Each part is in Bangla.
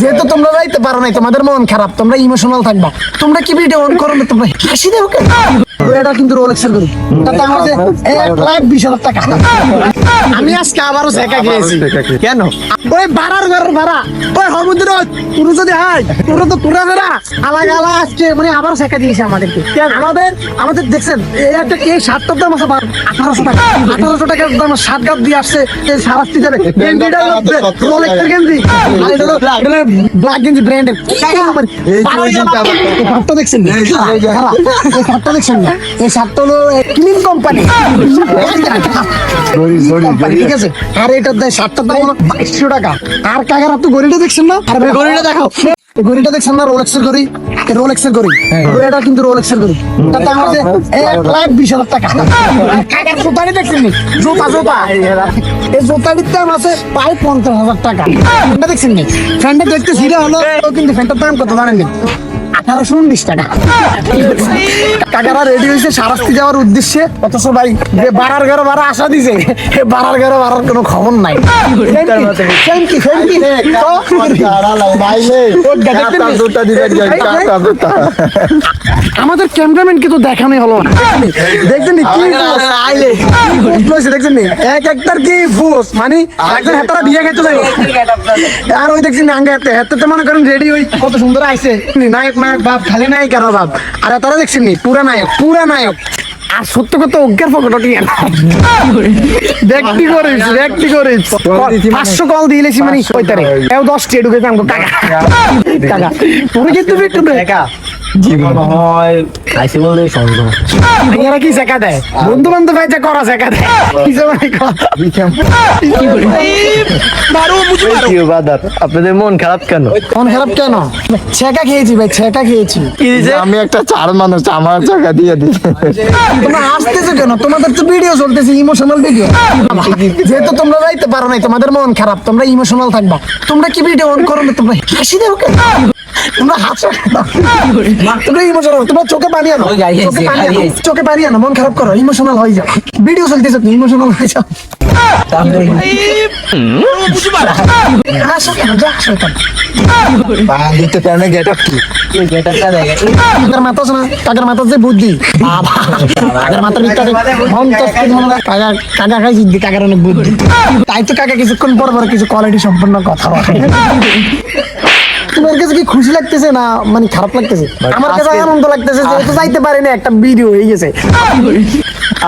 যেহেতু তোমরা যাইতে পারো নাই, তোমাদের মন খারাপ, তোমরা ইমোশনাল থাকবা, তোমরা কি ভিডিও অন করো না, তোমরা হাসি দেও কেন? এটা কিন্তু রোলেক্সের করি, তাতে আমাদের 1,20,000 টাকা। আমি আজকে আবারও শেখা খেয়েছি। কেন? ওই ভাড়ার ঘরের ভাড়া, ওই সমুদ্র পুরো যদি হয় পুরো তো পুরা বেড়া আলাদা আলাদা আজকে মানে আবার শেখা দিয়েছে আমাদেরকে। আমাদের দেখছেন এই শার্টটার দাম আছে 1,800 টাকা, 1,800 টাকার দাম শার্ট গাছ দিয়ে আসছে, এই সারাস্তি যাবে গেঞ্জিটা রোলেক্সের গেঞ্জি, ব্ল্যাক গেঞ্জি ব্র্যান্ডের। শার্টটা দেখছেন, এই শার্টটা দেখছেন, এই শার্টটা হলো ক্লিন কোম্পানি, ঠিক আছে। আর এটার দাম শার্টটার দাম হলো 2,200 টাকা। আর কাকার আপনি গড়িটা দেখছেন না? আর গড়িটা দেখাও, গড়িটা দেখছেন না? রোলেক্সের গড়ি, রোলেক্সের গড়ি, এটা কিন্তু রোলেক্সের গড়ি, তাতে আমাদের 1,20,000 টাকা। কাকার জুতাটি দেখছেন নি? জুতা এই জুতাটির দাম আছে প্রায় 50,000 টাকা। ফ্যানটা দেখছেন নি? ফ্যানটা দেখতে সিরা হলো, কিন্তু ফ্যানটার দাম কত জানেন নি? 1,819 টাকা। কাকারা রেডি হয়েছে সারাস্তি যাওয়ার উদ্দেশ্যে, অথচ ভাই যে বাড়ার ঘরে ভাড়া আশা দিছে, বাড়ার ঘরে ভাড়ার কোনো খবর নাই। আমাদের ক্যামেরাম্যান কিন্তু দেখানোই হলো না, দেখছেন কি দেখছেন এক একটার কি ফুস, মানে একজন হাতারা বিয়ে খেতে যাই, আর ওই দেখছেন আঙ্গে হাতে হাতে মনে করেন রেডি ওই কত সুন্দর আইছে, নায়ক নায়ক ভাব, খালি নায়ক আর ভাব। আর তারা দেখছেন নি পুরা নায়ক, পুরা নায়ক। আর সত্য কথা অজ্ঞার পকেট ব্যক্তি করিস 500 কল দিয়েছি, মানে ওই তারিখ 10টি ঢুকেছে আমাকে কাকা কাকা তুমি কিন্তু একটু দেখা জীবন হয় আইসি বলে সহজ এরা কি শেখা দেয়, বন্ধু বান্ধব ভাই করা শেখা দেয় আপনাদের মন খারাপ কেন? মন খারাপ কেন? ছেঁকা খেয়েছি ভাই, ছেঁকা খেয়েছি। আমি একটা চার মানুষ, আমার টাকা দিয়ে দিই। তোমরা হাসতেছো কেন? তোমাদের তো ভিডিও চলতেছে, ইমোশনাল ভিডিও। যেহেতু তোমরা যাইতে পারো নাই, তোমাদের মন খারাপ, তোমরা ইমোশনাল থাকবা, তোমরা কি ভিডিও অন করো না, তোমরা হাসি দেও কেন? তোমরা হাসো, তোমরা ইমোশনাল, তোমরা চোখে পানি আনো, চোখে পানি আনো, মন খারাপ করো, ইমোশনাল হয়ে যাও। ভিডিও চলতেছে, ইমোশনাল হয়ে যাও। হাসো কেন? হাসো কেন? কাকার মাথা আছে না, কাকার মাথার যে বুদ্ধি, কাকার মাথার ভিতরে কাকা খাই জিদ্দি, কাকার অনেক বুদ্ধি। তাই তো কাকা কিছুক্ষণ পর পর কিছু কোয়ালিটি সম্পন্ন কথা বলে। তোমার কাছে কি খুশি লাগতেছে না মানে খারাপ লাগতেছে? আমার কাছে আনন্দ লাগতেছে, যেহেতু যাইতে পারিনি, একটা ভিডিও হয়ে গেছে।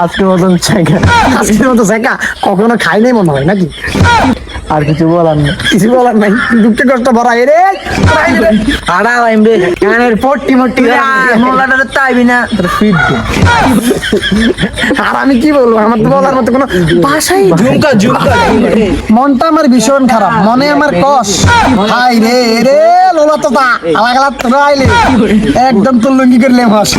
আজকের মতন শেখা, আজকের মতো শেখা কখনো খাই নাই মনে হয় নাকি? আর কিছু বলার নেই, কিছু বলার নাই, দুঃখে কষ্ট ভরা রে। আর আমি কি বলবো, আমার তো বলার মতো কোনো ভাষাই। মনটা আমার ভীষণ খারাপ, মনে আমার কষ। হাই রে রে লোলা তো আলাগ আলাগ একদম তোর লুঙ্গি করলে হাস।